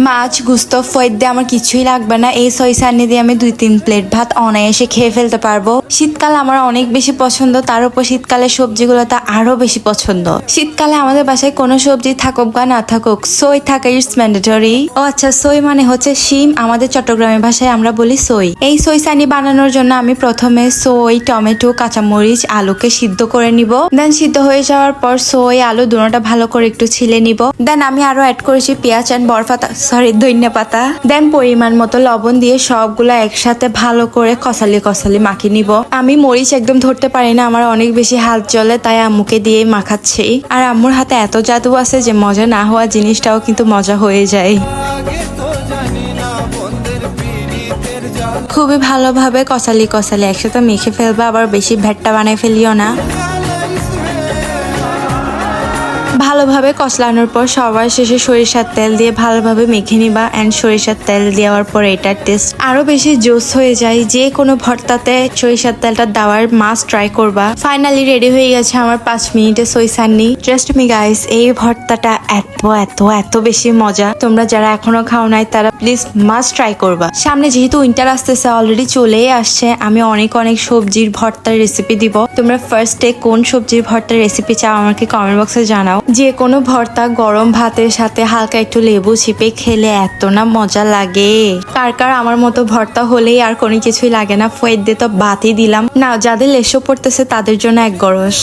মাছ গুস্ত ফয়েদ দিয়ে আমার কিছুই লাগবে না। এই সই সান্নি দিয়ে আমি 2-3 প্লেট ভাত অনায়াসে খেয়ে ফেলতে পারবো। শীতকাল আমার অনেক বেশি পছন্দ, তার উপর শীতকালের সবজিগুলো তা আরো বেশি পছন্দ। শীতকালে আমাদের বাসায় কোনো সবজি থাকুক বা না থাকুক, সই থাকা ইটস ম্যান্ডেটরি। ও আচ্ছা, সই মানে হচ্ছে শিম, আমাদের চট্টগ্রামের ভাষায় আমরা বলি সই। এই সই সান্নি বানানোর জন্য আমি প্রথমে সই, টমেটো, কাঁচামরিচ, আলুকে সিদ্ধ করে নিব। দেন সিদ্ধ হয়ে যাওয়ার পর সই, আলু দুটোটা ভালো করে একটু ছিলে নিব। দেন আমি আরো অ্যাড করেছি পেঁয়াজ এন্ড বরপাতা, ধনিয়া পাতা। দেন পরিমাণ মতো লবণ দিয়ে সবগুলা একসাথে ভালো করে কষালি মাখিয়ে নিব। আমি মরিচ একদম ধরতে পারি না, আমার অনেক বেশি হাত জ্বলে, তাই আম্মুকে দিয়ে মাখাচ্ছি। আর আম্মুর হাতে এত জাদু আছে যে মজা না হওয়া জিনিসটাও কিন্তু মজা হয়ে যায়। খুবই ভালোভাবে কষালি একসাথে মেখে ফেলবা, আবার বেশি ভেট্টা বানাই ফেলিও না। ভালোভাবে কষলানোর পর সবার শেষে সরিষার তেল দিয়ে ভালোভাবে মেখে নিবা। এন্ড সরিষার তেল দেওয়ার পর এটার টেস্ট আরো বেশি জোস হয়ে যায়। যে কোনো ভর্তাতে সরিষার তেলটা দেওয়ার মাস্ট ট্রাই করবা। ফাইনালি রেডি হয়ে গেছে আমার 5 মিনিটে সই সান্নি। ট্রাস্ট মি গাইস, এই ভর্তাটা এত বেশি মজা। তোমরা যারা এখনো খাও নাই তারা প্লিজ মাস্ট ট্রাই করবা। সামনে যেহেতু উইন্টার আসতেছে, অলরেডি চলেই আসছে, আমি অনেক সবজির ভর্তার রেসিপি দিব। তোমরা ফার্স্টে কোন সবজির ভর্তার রেসিপি চাও আমাকে কমেন্ট বক্সে জানাও। যে কোনো ভর্তা গরম ভাতের সাথে হালকা একটু লেবু চিপে খেলে এত না মজা লাগে। কার আমার মতো ভর্তা হলেই আর কোনো কিছুই লাগে না, ফয়েদ দিয়ে তো বাতি দিলাম না। যাদের লেশো পড়তেছে তাদের জন্য এক গরস।